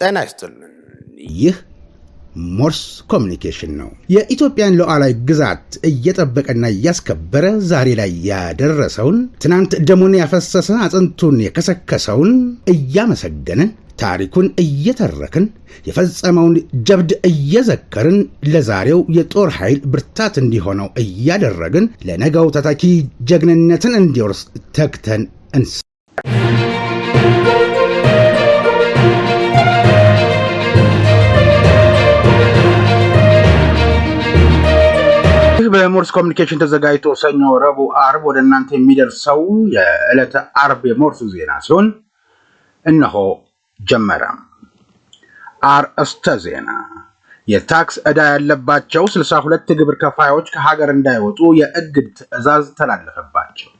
ጤና ይስጥልን። ይህ ሞርስ ኮሚኒኬሽን ነው። የኢትዮጵያን ሉዓላዊ ግዛት እየጠበቀና እያስከበረ ዛሬ ላይ ያደረሰውን ትናንት ደሙን ያፈሰሰ አጥንቱን የከሰከሰውን እያመሰገንን ታሪኩን እየተረክን የፈጸመውን ጀብድ እየዘከርን ለዛሬው የጦር ኃይል ብርታት እንዲሆነው እያደረግን ለነገው ተተኪ ጀግንነትን እንዲወርስ ተግተን በሞርስ ኮሚኒኬሽን ተዘጋጅቶ ሰኞ፣ ረቡዕ፣ አርብ ወደ እናንተ የሚደርሰው የዕለተ አርብ የሞርስ ዜና ሲሆን እነሆ ጀመረ። አርእስተ ዜና። የታክስ ዕዳ ያለባቸው 62 ግብር ከፋዮች ከሀገር እንዳይወጡ የእግድ ትዕዛዝ ተላለፈባቸው።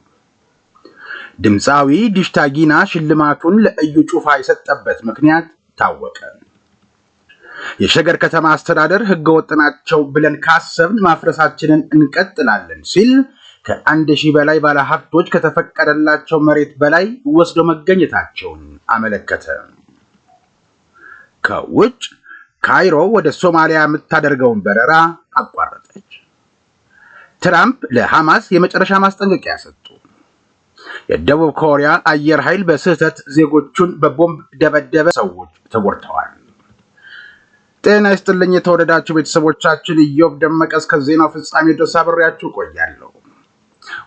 ድምፃዊ ዲሽታ ጊና ሽልማቱን ለእዩ ጩፋ የሰጠበት ምክንያት ታወቀ። የሸገር ከተማ አስተዳደር ህገወጥ ናቸው ብለን ካሰብን ማፍረሳችንን እንቀጥላለን ሲል ከ1000 በላይ ባለሀብቶች ከተፈቀደላቸው መሬት በላይ ወስዶ መገኘታቸውን አመለከተ። ከውጭ ካይሮ ወደ ሶማሊያ የምታደርገውን በረራ አቋረጠች። ትራምፕ ለሐማስ የመጨረሻ ማስጠንቀቂያ ሰጡ። የደቡብ ኮሪያ አየር ኃይል በስህተት ዜጎቹን በቦምብ ደበደበ፣ ሰዎች ተጎድተዋል። ጤና ይስጥልኝ የተወደዳችሁ ቤተሰቦቻችን፣ ኢዮብ ደመቀ እስከ ዜናው ፍጻሜ ድረስ አብሬያችሁ ቆያለሁ።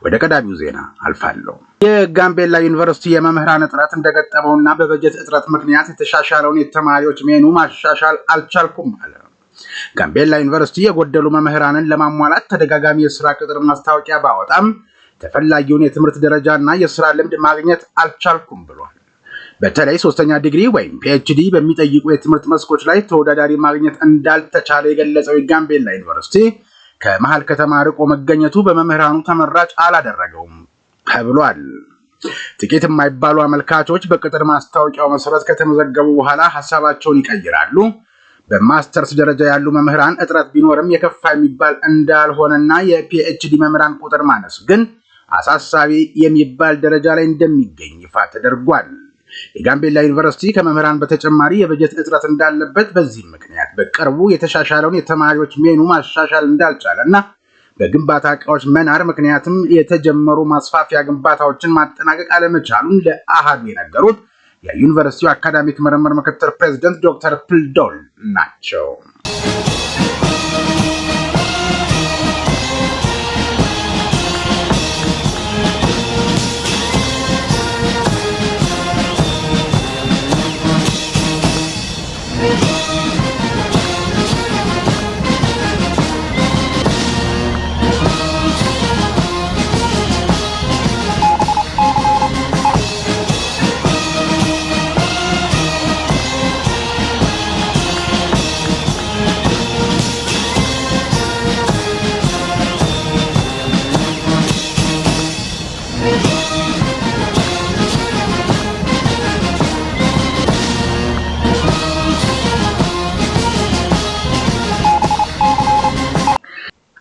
ወደ ቀዳሚው ዜና አልፋለሁ። የጋምቤላ ዩኒቨርሲቲ የመምህራን እጥረት እንደገጠመውና በበጀት እጥረት ምክንያት የተሻሻለውን የተማሪዎች ሜኑ ማሻሻል አልቻልኩም አለ። ጋምቤላ ዩኒቨርሲቲ የጎደሉ መምህራንን ለማሟላት ተደጋጋሚ የስራ ቅጥር ማስታወቂያ ባወጣም ተፈላጊውን የትምህርት ደረጃና የስራ ልምድ ማግኘት አልቻልኩም ብሏል። በተለይ 3ኛ ዲግሪ ወይም ፒኤችዲ በሚጠይቁ የትምህርት መስኮች ላይ ተወዳዳሪ ማግኘት እንዳልተቻለ የገለጸው የጋምቤላ ዩኒቨርሲቲ ከመሃል ከተማ ርቆ መገኘቱ በመምህራኑ ተመራጭ አላደረገውም ተብሏል። ጥቂት የማይባሉ አመልካቾች በቅጥር ማስታወቂያው መሰረት ከተመዘገቡ በኋላ ሐሳባቸውን ይቀይራሉ። በማስተርስ ደረጃ ያሉ መምህራን እጥረት ቢኖርም የከፋ የሚባል እንዳልሆነና የፒኤችዲ መምህራን ቁጥር ማነስ ግን አሳሳቢ የሚባል ደረጃ ላይ እንደሚገኝ ይፋ ተደርጓል። የጋምቤላ ዩኒቨርሲቲ ከመምህራን በተጨማሪ የበጀት እጥረት እንዳለበት፣ በዚህ ምክንያት በቅርቡ የተሻሻለውን የተማሪዎች ሜኑ ማሻሻል እንዳልቻለና በግንባታ ዕቃዎች መናር ምክንያትም የተጀመሩ ማስፋፊያ ግንባታዎችን ማጠናቀቅ አለመቻሉን ለአሃዱ የነገሩት የዩኒቨርሲቲው አካዳሚክ ምርምር ምክትል ፕሬዝዳንት ዶክተር ፕልዶል ናቸው።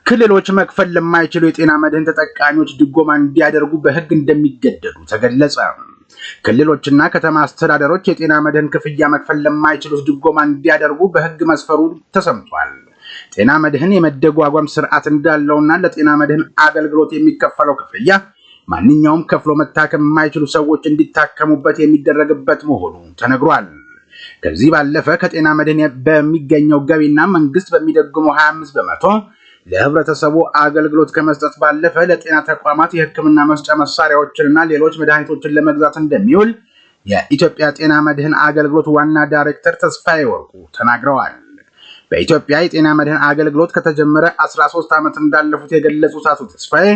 ክልሎች መክፈል ለማይችሉ የጤና መድህን ተጠቃሚዎች ድጎማ እንዲያደርጉ በሕግ እንደሚገደዱ ተገለጸ። ክልሎችና ከተማ አስተዳደሮች የጤና መድህን ክፍያ መክፈል ለማይችሉት ድጎማ እንዲያደርጉ በሕግ መስፈሩ ተሰምቷል። ጤና መድህን የመደጓጓም ስርዓት እንዳለውና ለጤና መድህን አገልግሎት የሚከፈለው ክፍያ ማንኛውም ከፍሎ መታከም የማይችሉ ሰዎች እንዲታከሙበት የሚደረግበት መሆኑ ተነግሯል። ከዚህ ባለፈ ከጤና መድህን በሚገኘው ገቢና መንግስት በሚደግመው 25 በመቶ ለህብረተሰቡ አገልግሎት ከመስጠት ባለፈ ለጤና ተቋማት የሕክምና መስጫ መሳሪያዎችንና ሌሎች መድኃኒቶችን ለመግዛት እንደሚውል የኢትዮጵያ ጤና መድህን አገልግሎት ዋና ዳይሬክተር ተስፋዬ ወርቁ ተናግረዋል። በኢትዮጵያ የጤና መድህን አገልግሎት ከተጀመረ 13 ዓመት እንዳለፉት የገለጹት አቶ ተስፋዬ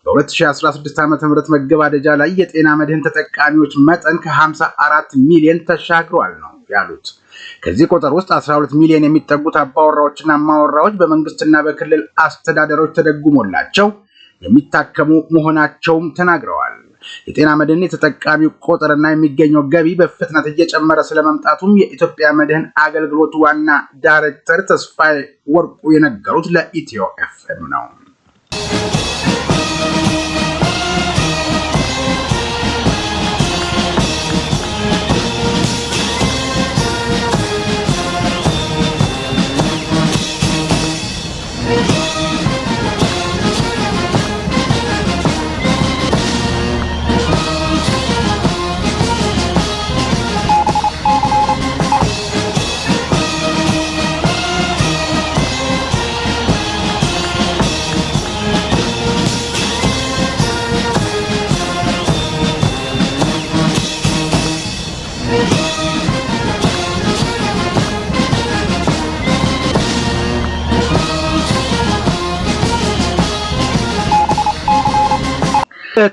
በ2016 ዓ.ም መገባደጃ ላይ የጤና መድህን ተጠቃሚዎች መጠን ከ54 ሚሊዮን ተሻግሯል ነው ያሉት። ከዚህ ቁጥር ውስጥ 12 ሚሊዮን የሚጠጉት አባወራዎችና ማወራዎች በመንግስትና በክልል አስተዳደሮች ተደጉሞላቸው የሚታከሙ መሆናቸውም ተናግረዋል። የጤና መድህን የተጠቃሚው ቁጥርና የሚገኘው ገቢ በፍጥነት እየጨመረ ስለመምጣቱም የኢትዮጵያ መድህን አገልግሎት ዋና ዳይሬክተር ተስፋዬ ወርቁ የነገሩት ለኢትዮ ኤፍኤም ነው።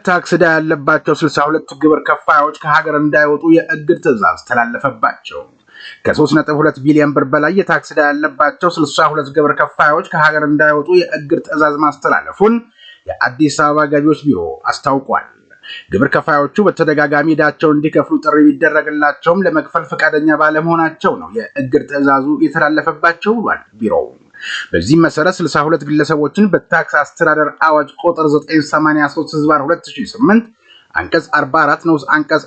ታክስ ዕዳ ያለባቸው 62 ግብር ከፋዮች ከሀገር እንዳይወጡ የእግድ ትዕዛዝ ተላለፈባቸው። ከ3.2 ቢሊዮን ብር በላይ የታክስ ዕዳ ያለባቸው 62 ግብር ከፋዮች ከሀገር እንዳይወጡ የእግድ ትዕዛዝ ማስተላለፉን የአዲስ አበባ ገቢዎች ቢሮ አስታውቋል። ግብር ከፋዮቹ በተደጋጋሚ ዕዳቸውን እንዲከፍሉ ጥሪ ቢደረግላቸውም ለመክፈል ፈቃደኛ ባለመሆናቸው ነው የእግድ ትዕዛዙ የተላለፈባቸው ብሏል ቢሮው። በዚህ መሰረት 62 ግለሰቦችን በታክስ አስተዳደር አዋጅ ቁጥር 983/2008 አንቀጽ 44 ንዑስ አንቀጽ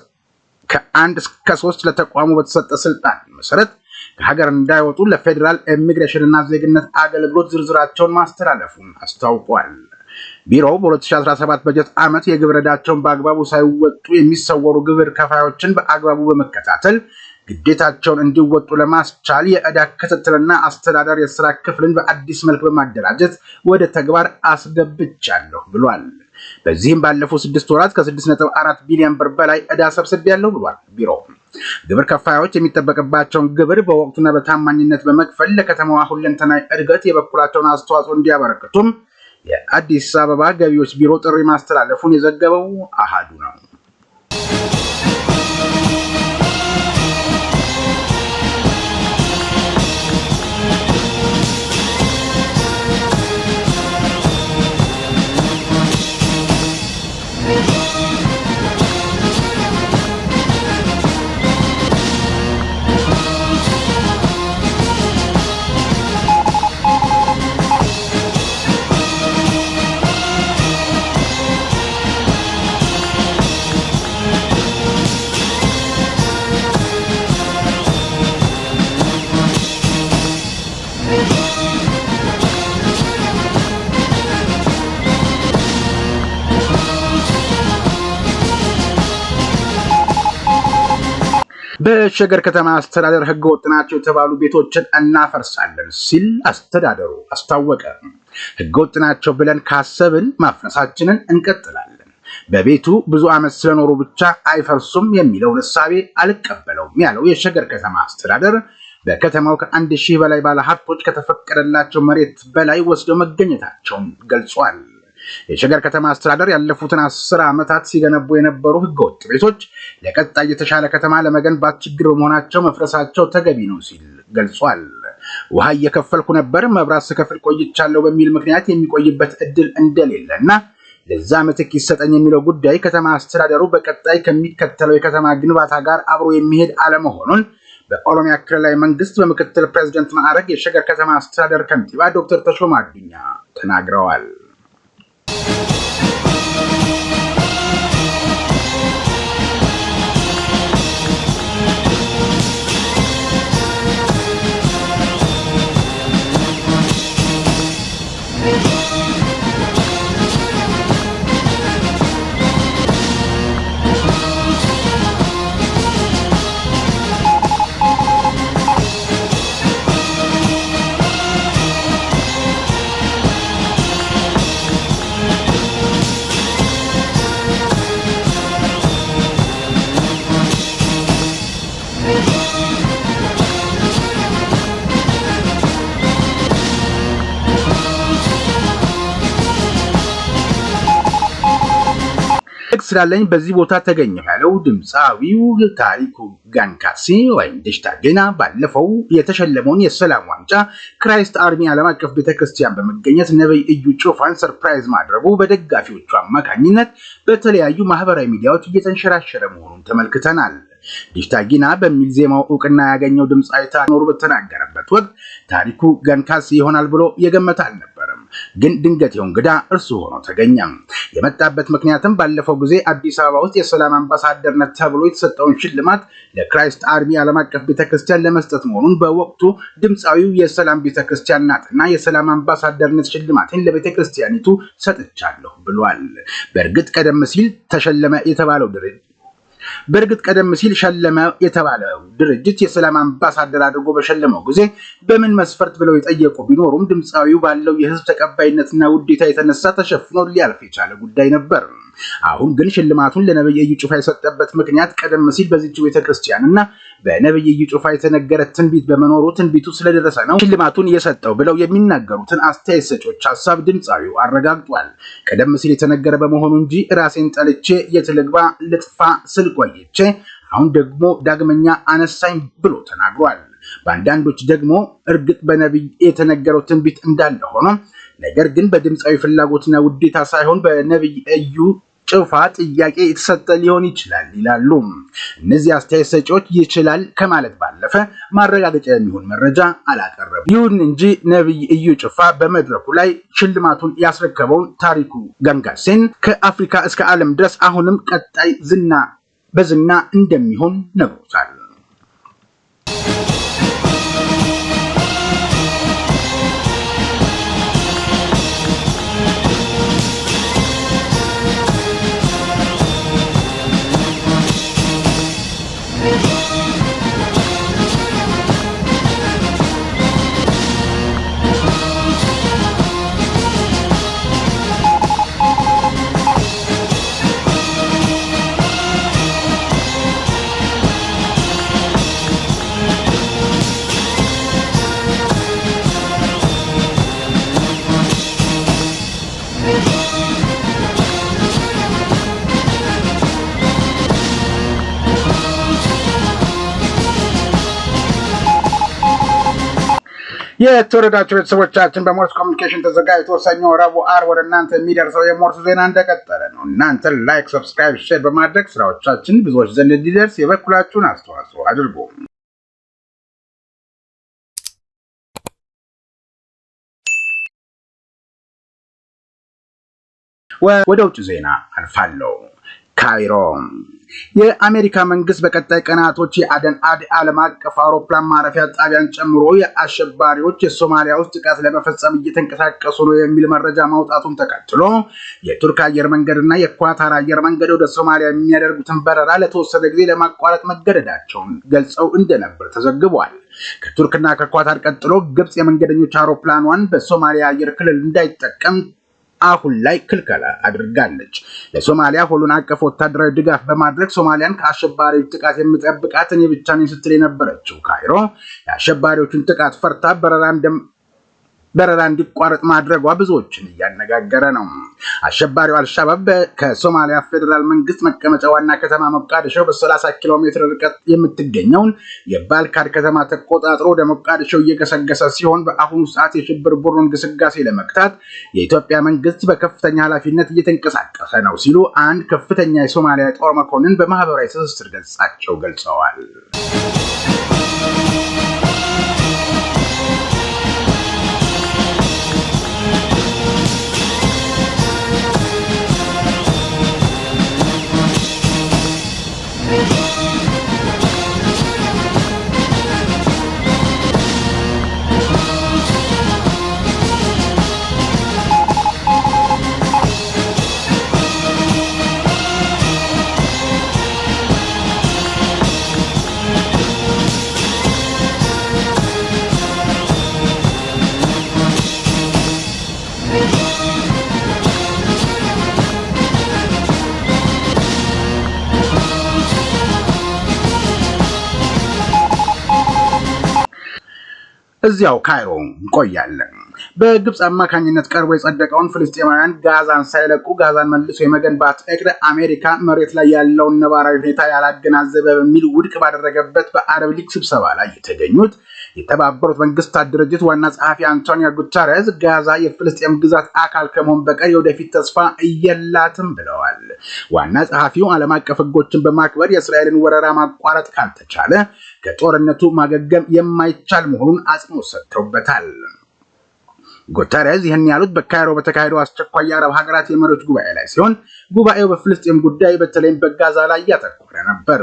ከ1 እስከ 3 ለተቋሙ በተሰጠ ስልጣን መሰረት ከሀገር እንዳይወጡ ለፌዴራል ኢሚግሬሽን እና ዜግነት አገልግሎት ዝርዝራቸውን ማስተላለፉን አስታውቋል። ቢሮው በ2017 በጀት ዓመት የግብር ዕዳቸውን በአግባቡ ሳይወጡ የሚሰወሩ ግብር ከፋዮችን በአግባቡ በመከታተል ግዴታቸውን እንዲወጡ ለማስቻል የዕዳ ክትትልና አስተዳደር የሥራ ክፍልን በአዲስ መልክ በማደራጀት ወደ ተግባር አስገብቻለሁ ብሏል። በዚህም ባለፉት 6 ወራት ከ6.4 ቢሊዮን ብር በላይ ዕዳ ሰብስቤያለሁ ብሏል ቢሮው። ግብር ከፋዮች የሚጠበቅባቸውን ግብር በወቅቱና በታማኝነት በመክፈል ለከተማዋ ሁለንተናዊ እድገት የበኩላቸውን አስተዋጽኦ እንዲያበረክቱም የአዲስ አበባ ገቢዎች ቢሮ ጥሪ ማስተላለፉን የዘገበው አሃዱ ነው። በሸገር ከተማ አስተዳደር ህገወጥ ናቸው የተባሉ ቤቶችን እናፈርሳለን ሲል አስተዳደሩ አስታወቀ። ህገወጥ ናቸው ብለን ካሰብን ማፍረሳችንን እንቀጥላለን። በቤቱ ብዙ ዓመት ስለኖሩ ብቻ አይፈርሱም የሚለውን እሳቤ አልቀበለውም ያለው የሸገር ከተማ አስተዳደር በከተማው ከ1000 በላይ ባለሀብቶች ከተፈቀደላቸው መሬት በላይ ወስደው መገኘታቸውን ገልጿል። የሸገር ከተማ አስተዳደር ያለፉትን 10 ዓመታት ሲገነቡ የነበሩ ህገወጥ ቤቶች ለቀጣይ የተሻለ ከተማ ለመገንባት ችግር በመሆናቸው መፍረሳቸው ተገቢ ነው ሲል ገልጿል። ውሃ እየከፈልኩ ነበር፣ መብራት ስከፍል ቆይቻለሁ በሚል ምክንያት የሚቆይበት እድል እንደሌለና ለዛ ምትክ ይሰጠኝ የሚለው ጉዳይ ከተማ አስተዳደሩ በቀጣይ ከሚከተለው የከተማ ግንባታ ጋር አብሮ የሚሄድ አለመሆኑን በኦሮሚያ ክልላዊ መንግስት በምክትል ፕሬዝዳንት ማዕረግ የሸገር ከተማ አስተዳደር ከንቲባ ዶክተር ተሾመ አዱኛ ተናግረዋል። ስላለኝ በዚህ ቦታ ተገኘሁ ያለው ድምፃዊው ታሪኩ ጋንካሲ ወይም ዲሽታ ጌና ባለፈው የተሸለመውን የሰላም ዋንጫ ክራይስት አርሚ ዓለም አቀፍ ቤተክርስቲያን በመገኘት ነብይ እዩ ጩፋን ሰርፕራይዝ ማድረጉ በደጋፊዎቹ አማካኝነት በተለያዩ ማህበራዊ ሚዲያዎች እየተንሸራሸረ መሆኑን ተመልክተናል። ዲሽታ ጌና በሚል ዜማው ዕውቅና ያገኘው ድምፃዊ ታኖሩ በተናገረበት ወቅት ታሪኩ ጋንካሲ ይሆናል ብሎ የገመተ አልነበረም። ግን ድንገቴው እንግዳ እርሱ ሆኖ ተገኘ። የመጣበት ምክንያትም ባለፈው ጊዜ አዲስ አበባ ውስጥ የሰላም አምባሳደርነት ተብሎ የተሰጠውን ሽልማት ለክራይስት አርሚ ዓለም አቀፍ ቤተክርስቲያን ለመስጠት መሆኑን በወቅቱ ድምፃዊው የሰላም ቤተክርስቲያን ናትና የሰላም አምባሳደርነት ሽልማትን ለቤተክርስቲያኒቱ ሰጥቻለሁ ብሏል። በእርግጥ ቀደም ሲል ሸለመ የተባለው ድርጅት የሰላም አምባሳደር አድርጎ በሸለመው ጊዜ በምን መስፈርት ብለው የጠየቁ ቢኖሩም ድምፃዊው ባለው የህዝብ ተቀባይነትና ውዴታ የተነሳ ተሸፍኖ ሊያልፍ የቻለ ጉዳይ ነበር። አሁን ግን ሽልማቱን ለነብይ እዩ ጩፋ የሰጠበት ምክንያት ቀደም ሲል በዚህች ቤተክርስቲያንና በነብይ እዩ ጩፋ የተነገረ ትንቢት በመኖሩ ትንቢቱ ስለደረሰ ነው ሽልማቱን የሰጠው ብለው የሚናገሩትን አስተያየት ሰጪዎች ሐሳብ ድምጻዊው አረጋግጧል። ቀደም ሲል የተነገረ በመሆኑ እንጂ ራሴን ጠልቼ የትልግባ ልጥፋ ስል ቆይቼ አሁን ደግሞ ዳግመኛ አነሳኝ ብሎ ተናግሯል። በአንዳንዶች ደግሞ እርግጥ በነብይ የተነገረው ትንቢት እንዳለ ሆኖ ነገር ግን በድምጻዊ ፍላጎትና ውዴታ ሳይሆን በነብይ እዩ ጩፋ ጥያቄ የተሰጠ ሊሆን ይችላል ይላሉ። እነዚህ አስተያየት ሰጪዎች ይችላል ከማለት ባለፈ ማረጋገጫ የሚሆን መረጃ አላቀረቡም። ይሁን እንጂ ነብይ እዩ ጩፋ በመድረኩ ላይ ሽልማቱን ያስረከበውን ታሪኩ ገንጋሴን ከአፍሪካ እስከ ዓለም ድረስ አሁንም ቀጣይ በዝና እንደሚሆን ነግሮታል። የተወረዳችሁ ቤተሰቦቻችን በሞርስ ኮሚኒኬሽን ተዘጋጅቶ ሰኞ፣ ረቡዕ፣ ዓርብ ወደ እናንተ የሚደርሰው የሞርስ ዜና እንደቀጠለ ነው። እናንተ ላይክ፣ ሰብስክራይብ፣ ሼር በማድረግ ስራዎቻችን ብዙዎች ዘንድ እንዲደርስ የበኩላችሁን አስተዋጽኦ አድርጉ። ወደ ውጭ ዜና አልፋለሁ። ካይሮ የአሜሪካ መንግስት በቀጣይ ቀናቶች የአደን አድ ዓለም አቀፍ አውሮፕላን ማረፊያ ጣቢያን ጨምሮ የአሸባሪዎች የሶማሊያ ውስጥ ጥቃት ለመፈጸም እየተንቀሳቀሱ ነው የሚል መረጃ ማውጣቱን ተከትሎ የቱርክ አየር መንገድና የኳታር አየር መንገድ ወደ ሶማሊያ የሚያደርጉትን በረራ ለተወሰነ ጊዜ ለማቋረጥ መገደዳቸውን ገልጸው እንደነበር ተዘግቧል። ከቱርክና ከኳታር ቀጥሎ ግብጽ የመንገደኞች አውሮፕላኗን በሶማሊያ አየር ክልል እንዳይጠቀም አሁን ላይ ክልከላ አድርጋለች። ለሶማሊያ ሁሉን አቀፍ ወታደራዊ ድጋፍ በማድረግ ሶማሊያን ከአሸባሪዎች ጥቃት የምጠብቃት እኔ ብቻ ነኝ ስትል የነበረችው ካይሮ የአሸባሪዎችን ጥቃት ፈርታ በረራ እንዲቋረጥ ማድረጓ ብዙዎችን እያነጋገረ ነው። አሸባሪው አልሻባብ ከሶማሊያ ፌዴራል መንግስት መቀመጫ ዋና ከተማ ሞቃዲሾ በ30 ኪሎ ሜትር ርቀት የምትገኘውን የባልካድ ከተማ ተቆጣጥሮ ወደ ሞቃዲሾ እየገሰገሰ ሲሆን በአሁኑ ሰዓት የሽብር ቡድኑን ግስጋሴ ለመግታት የኢትዮጵያ መንግስት በከፍተኛ ኃላፊነት እየተንቀሳቀሰ ነው ሲሉ አንድ ከፍተኛ የሶማሊያ ጦር መኮንን በማህበራዊ ትስስር ገጻቸው ገልጸዋል። እዚያው ካይሮ እንቆያለን። በግብጽ አማካኝነት ቀርቦ የጸደቀውን ፍልስጤማውያን ጋዛን ሳይለቁ ጋዛን መልሶ የመገንባት እቅድ አሜሪካ መሬት ላይ ያለውን ነባራዊ ሁኔታ ያላገናዘበ በሚል ውድቅ ባደረገበት በአረብ ሊግ ስብሰባ ላይ የተገኙት የተባበሩት መንግስታት ድርጅት ዋና ጸሐፊ አንቶኒዮ ጉተሬዝ ጋዛ የፍልስጤም ግዛት አካል ከመሆን በቀር የወደፊት ተስፋ የላትም ብለዋል። ዋና ጸሐፊው ዓለም አቀፍ ሕጎችን በማክበር የእስራኤልን ወረራ ማቋረጥ ካልተቻለ ከጦርነቱ ማገገም የማይቻል መሆኑን አጽንኦት ሰጥተውበታል። ጉተሬዝ ይህን ያሉት በካይሮ በተካሄደው አስቸኳይ የአረብ ሀገራት የመሪዎች ጉባኤ ላይ ሲሆን ጉባኤው በፍልስጤም ጉዳይ በተለይም በጋዛ ላይ ያተኮረ ነበር።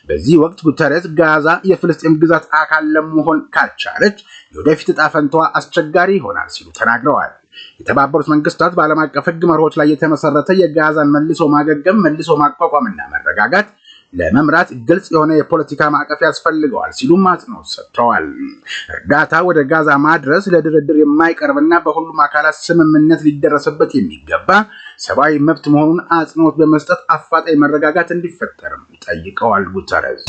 በዚህ ወቅት ጉተሬዝ ጋዛ የፍልስጤም ግዛት አካል ለመሆን ካልቻለች የወደፊት ዕጣ ፈንታዋ አስቸጋሪ ይሆናል ሲሉ ተናግረዋል። የተባበሩት መንግስታት በዓለም አቀፍ ሕግ መርሆች ላይ የተመሰረተ የጋዛን መልሶ ማገገም፣ መልሶ ማቋቋምና መረጋጋት ለመምራት ግልጽ የሆነ የፖለቲካ ማዕቀፍ ያስፈልገዋል ሲሉም አጽንኦት ሰጥተዋል። እርዳታ ወደ ጋዛ ማድረስ ለድርድር የማይቀርብና በሁሉም አካላት ስምምነት ሊደረስበት የሚገባ ሰብአዊ መብት መሆኑን አጽንኦት በመስጠት አፋጣኝ መረጋጋት እንዲፈጠርም ጠይቀዋል። ጉተረዝ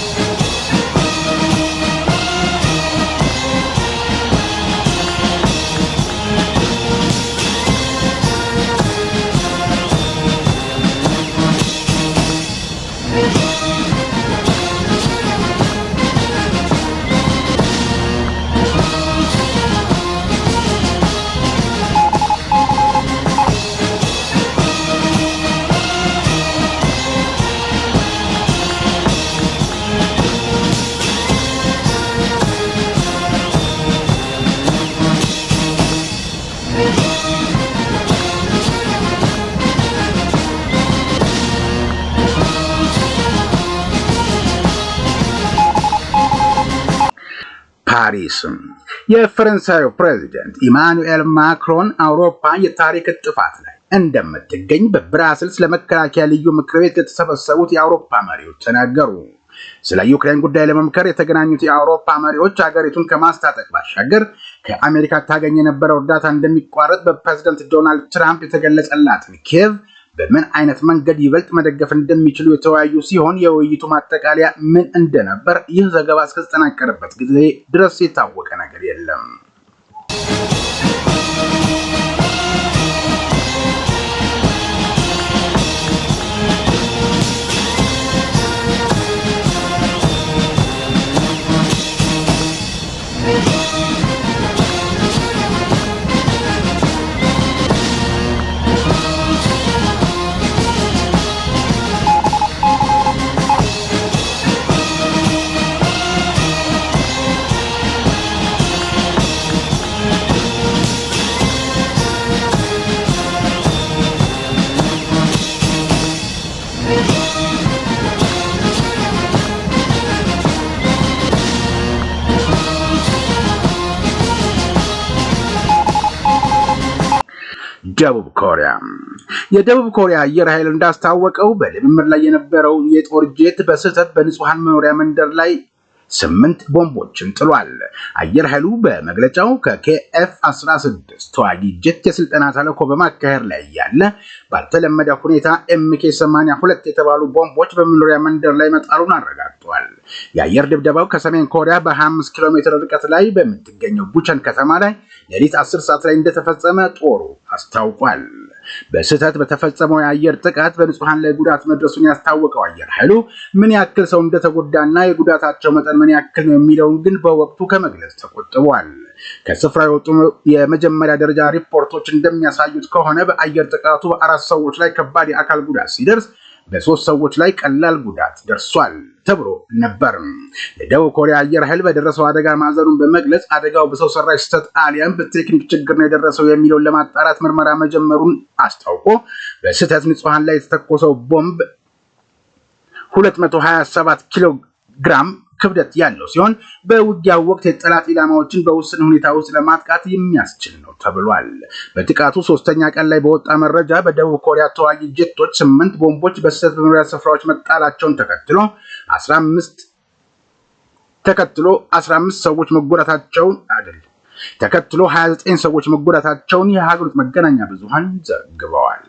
ፓሪስ የፈረንሳዩ ፕሬዚደንት ኢማኑኤል ማክሮን አውሮፓ የታሪክ ጥፋት ላይ እንደምትገኝ በብራስልስ ለመከላከያ ልዩ ምክር ቤት የተሰበሰቡት የአውሮፓ መሪዎች ተናገሩ። ስለ ዩክሬን ጉዳይ ለመምከር የተገናኙት የአውሮፓ መሪዎች ሀገሪቱን ከማስታጠቅ ባሻገር ከአሜሪካ ታገኝ የነበረው እርዳታ እንደሚቋረጥ በፕሬዝዳንት ዶናልድ ትራምፕ የተገለጸላትን ኪየቭ በምን አይነት መንገድ ይበልጥ መደገፍ እንደሚችሉ የተወያዩ ሲሆን የውይይቱ ማጠቃለያ ምን እንደነበር ይህ ዘገባ እስከተጠናቀረበት ጊዜ ድረስ የታወቀ ነገር የለም። ደቡብ ኮሪያ የደቡብ ኮሪያ አየር ኃይል እንዳስታወቀው በልምምድ ላይ የነበረው የጦር ጄት በስህተት በንጹሃን መኖሪያ መንደር ላይ 8 ቦምቦችን ጥሏል። አየር ኃይሉ በመግለጫው ከኬኤፍ-16 ተዋጊ ጄት የስልጠና ተልዕኮ በማካሄድ ላይ ያለ ባልተለመደ ሁኔታ ኤምኬ-82 የተባሉ ቦምቦች በመኖሪያ መንደር ላይ መጣሉን አረጋግጧል። የአየር ድብደባው ከሰሜን ኮሪያ በ25 ኪሎ ሜትር ርቀት ላይ በምትገኘው ቡቸን ከተማ ላይ ሌሊት 10 ሰዓት ላይ እንደተፈጸመ ጦሩ አስታውቋል። በስህተት በተፈጸመው የአየር ጥቃት በንጹሃን ላይ ጉዳት መድረሱን ያስታወቀው አየር ኃይሉ ምን ያክል ሰው እንደተጎዳና የጉዳታቸው መጠን ምን ያክል ነው የሚለውን ግን በወቅቱ ከመግለጽ ተቆጥቧል። ከስፍራው የወጡ የመጀመሪያ ደረጃ ሪፖርቶች እንደሚያሳዩት ከሆነ በአየር ጥቃቱ በ4 ሰዎች ላይ ከባድ የአካል ጉዳት ሲደርስ በ3 ሰዎች ላይ ቀላል ጉዳት ደርሷል ተብሎ ነበር። የደቡብ ኮሪያ አየር ኃይል በደረሰው አደጋ ማዘኑን በመግለጽ አደጋው በሰው ሰራሽ ስህተት አሊያም በቴክኒክ ችግር ነው የደረሰው የሚለውን ለማጣራት ምርመራ መጀመሩን አስታውቆ በስህተት ንጹሃን ላይ የተተኮሰው ቦምብ 227 ኪሎ ግራም ክብደት ያለው ሲሆን በውጊያው ወቅት የጠላት ኢላማዎችን በውስን ሁኔታ ውስጥ ለማጥቃት የሚያስችል ነው ተብሏል። በጥቃቱ 3ኛ ቀን ላይ በወጣ መረጃ በደቡብ ኮሪያ ተዋጊ ጄቶች 8 ቦምቦች በስህተት በመኖሪያ ስፍራዎች መጣላቸውን ተከትሎ 15 ሰዎች መጎዳታቸውን ተከትሎ 29 ሰዎች መጎዳታቸውን የሀገሪቱ መገናኛ ብዙሃን ዘግበዋል።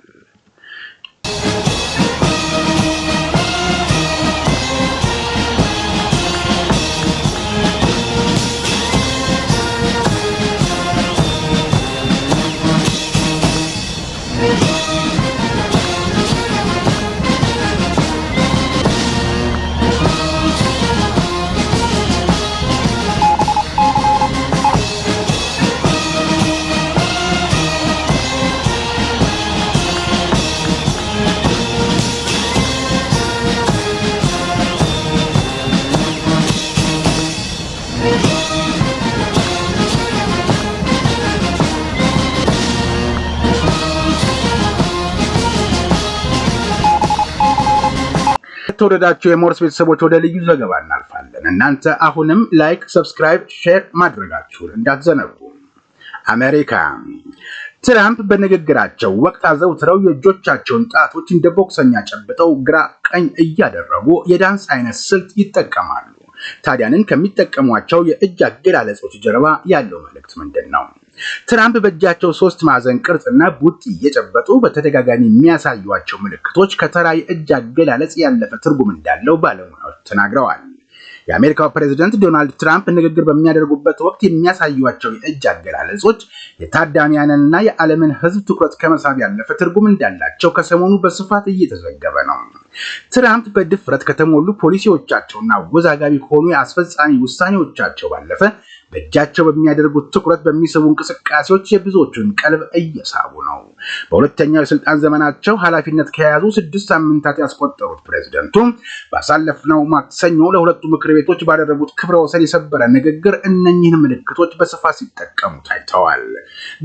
የተወደዳችሁ የሞርስ ቤተሰቦች ወደ ልዩ ዘገባ እናልፋለን። እናንተ አሁንም ላይክ፣ ሰብስክራይብ፣ ሼር ማድረጋችሁን እንዳትዘነጉ። አሜሪካ ትራምፕ በንግግራቸው ወቅት አዘውትረው የእጆቻቸውን ጣቶች እንደ ቦክሰኛ ጨብጠው ግራ ቀኝ እያደረጉ የዳንስ አይነት ስልት ይጠቀማሉ። ታዲያንን ከሚጠቀሟቸው የእጅ አገላለጾች ጀርባ ያለው መልእክት ምንድን ነው? ትራምፕ በእጃቸው 3 ማዕዘን ቅርጽና ቡጢ እየጨበጡ በተደጋጋሚ የሚያሳዩቸው ምልክቶች ከተራ የእጅ አገላለጽ ያለፈ ትርጉም እንዳለው ባለሙያዎች ተናግረዋል። የአሜሪካው ፕሬዝዳንት ዶናልድ ትራምፕ ንግግር በሚያደርጉበት ወቅት የሚያሳዩቸው የእጅ አገላለጾች የታዳሚያንንና የዓለምን ሕዝብ ትኩረት ከመሳብ ያለፈ ትርጉም እንዳላቸው ከሰሞኑ በስፋት እየተዘገበ ነው። ትራምፕ በድፍረት ከተሞሉ ፖሊሲዎቻቸውና አወዛጋቢ ከሆኑ የአስፈጻሚ ውሳኔዎቻቸው ባለፈ በእጃቸው በሚያደርጉት ትኩረት በሚስቡ እንቅስቃሴዎች የብዙዎቹን ቀልብ እየሳቡ ነው። በሁለተኛው የስልጣን ዘመናቸው ኃላፊነት ከያዙ 6 ሳምንታት ያስቆጠሩት ፕሬዝዳንቱ ባሳለፍነው ማክሰኞ ለሁለቱ ምክር ቤቶች ባደረጉት ክብረ ወሰን የሰበረ ንግግር እነኚህን ምልክቶች በስፋት ሲጠቀሙ ታይተዋል።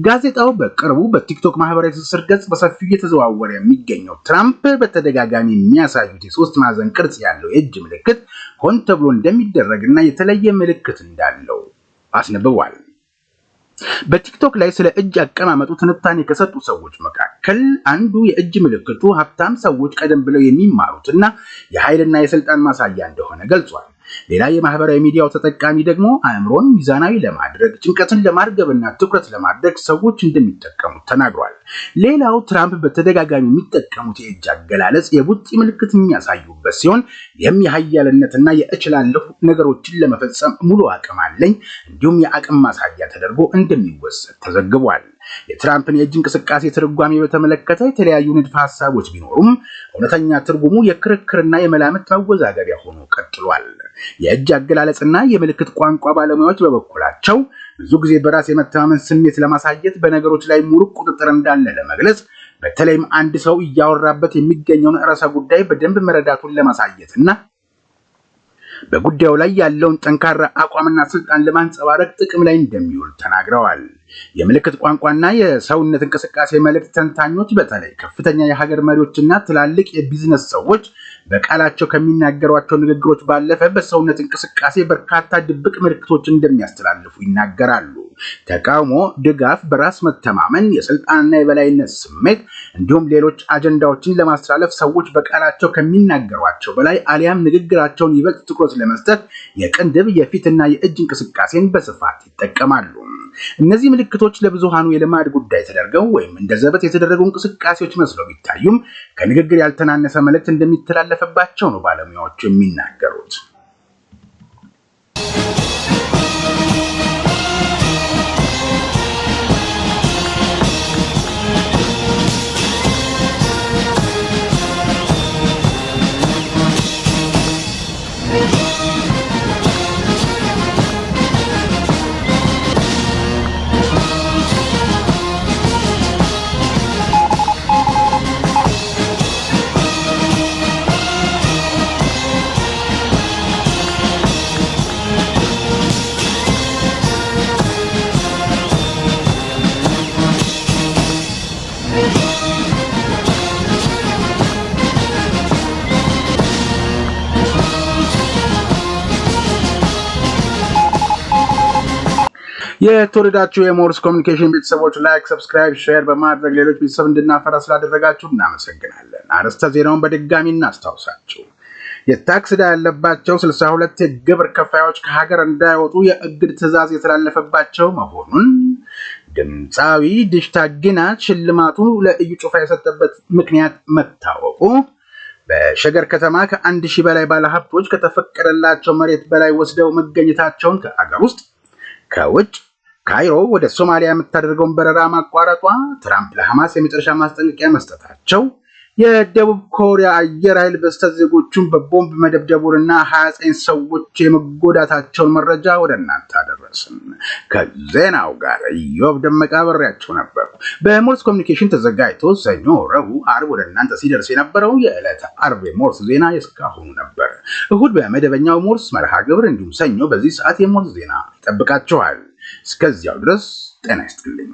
ጋዜጣው በቅርቡ በቲክቶክ ማህበራዊ ትስስር ገጽ በሰፊው እየተዘዋወረ የሚገኘው ትራምፕ በተደጋጋሚ የሚያሳዩት የ3 ማዕዘን ቅርጽ ያለው የእጅ ምልክት ሆን ተብሎ እንደሚደረግና የተለየ ምልክት እንዳለው አስነብቧል። በቲክቶክ ላይ ስለ እጅ አቀማመጡ ትንታኔ ከሰጡ ሰዎች መካከል አንዱ የእጅ ምልክቱ ሀብታም ሰዎች ቀደም ብለው የሚማሩትና የኃይልና የስልጣን ማሳያ እንደሆነ ገልጿል። ሌላ የማህበራዊ ሚዲያው ተጠቃሚ ደግሞ አእምሮን ሚዛናዊ ለማድረግ ጭንቀትን ለማርገብና ትኩረት ለማድረግ ሰዎች እንደሚጠቀሙት ተናግሯል። ሌላው ትራምፕ በተደጋጋሚ የሚጠቀሙት የእጅ አገላለጽ የቡጢ ምልክት የሚያሳዩበት ሲሆን ይህም የኃያልነትና የእችላለሁ ነገሮችን ለመፈጸም ሙሉ አቅም አለኝ እንዲሁም የአቅም ማሳያ ተደርጎ እንደሚወሰድ ተዘግቧል። የትራምፕን የእጅ እንቅስቃሴ ትርጓሜ በተመለከተ የተለያዩ ንድፈ ሐሳቦች ቢኖሩም እውነተኛ ትርጉሙ የክርክርና የመላምት ማወዛገቢያ ሆኖ ቀጥሏል። የእጅ አገላለጽና የምልክት ቋንቋ ባለሙያዎች በበኩላቸው ብዙ ጊዜ በራስ የመተማመን ስሜት ለማሳየት በነገሮች ላይ ሙሉ ቁጥጥር እንዳለ ለመግለጽ በተለይም አንድ ሰው እያወራበት የሚገኘውን ርዕሰ ጉዳይ በደንብ መረዳቱን ለማሳየትና በጉዳዩ ላይ ያለውን ጠንካራ አቋምና ስልጣን ለማንጸባረቅ ጥቅም ላይ እንደሚውል ተናግረዋል። የምልክት ቋንቋና የሰውነት እንቅስቃሴ መልእክት ተንታኞች በተለይ ከፍተኛ የሀገር መሪዎችና ትላልቅ የቢዝነስ ሰዎች በቃላቸው ከሚናገሯቸው ንግግሮች ባለፈ በሰውነት እንቅስቃሴ በርካታ ድብቅ ምልክቶች እንደሚያስተላልፉ ይናገራሉ። ተቃውሞ፣ ድጋፍ፣ በራስ መተማመን፣ የስልጣንና የበላይነት ስሜት እንዲሁም ሌሎች አጀንዳዎችን ለማስተላለፍ ሰዎች በቃላቸው ከሚናገሯቸው በላይ አሊያም ንግግራቸውን ይበልጥ ትኩረት ለመስጠት የቅንድብ፣ የፊትና የእጅ እንቅስቃሴን በስፋት ይጠቀማሉ። እነዚህ ምልክቶች ለብዙሃኑ የልማድ ጉዳይ ተደርገው ወይም እንደ ዘበት የተደረጉ እንቅስቃሴዎች መስለው ቢታዩም ከንግግር ያልተናነሰ መልእክት እንደሚተላለፍባቸው ነው ባለሙያዎቹ የሚናገሩት። የተወደዳችሁ የሞርስ ኮሚኒኬሽን ቤተሰቦች ላይክ፣ ሰብስክራይብ፣ ሼር በማድረግ ሌሎች ቤተሰብ እንድናፈራ ስላደረጋችሁ እናመሰግናለን። አርዕስተ ዜናውን በድጋሚ እናስታውሳችሁ። የታክስ ዕዳ ያለባቸው 62 የግብር ከፋዮች ከሀገር እንዳይወጡ የእግድ ትዕዛዝ የተላለፈባቸው መሆኑን፣ ድምፃዊ ዲሽታ ጊናት ሽልማቱ ለኢዩ ጩፋ የሰጠበት ምክንያት መታወቁ፣ በሸገር ከተማ ከ1000 በላይ ባለሀብቶች ከተፈቀደላቸው መሬት በላይ ወስደው መገኘታቸውን ከአገር ውስጥ ከውጭ ካይሮ ወደ ሶማሊያ የምታደርገውን በረራ ማቋረጧ፣ ትራምፕ ለሐማስ የመጨረሻ ማስጠንቀቂያ መስጠታቸው፣ የደቡብ ኮሪያ አየር ኃይል በስተት ዜጎቹን በቦምብ መደብደቡንና 29 ሰዎች የመጎዳታቸውን መረጃ ወደ እናንተ አደረስን። ከዜናው ጋር ኢዮብ ደመቃ አብሬያችሁ ነበር። በሞርስ ኮሚኒኬሽን ተዘጋጅቶ ሰኞ፣ ረቡዕ፣ አርብ ወደ እናንተ ሲደርስ የነበረው የዕለተ አርብ የሞርስ ዜና የእስካሁኑ ነበር። እሁድ በመደበኛው ሞርስ መርሃ ግብር እንዲሁም ሰኞ በዚህ ሰዓት የሞርስ ዜና ይጠብቃችኋል። እስከዚያው ድረስ ጤና ይስጥልኝ።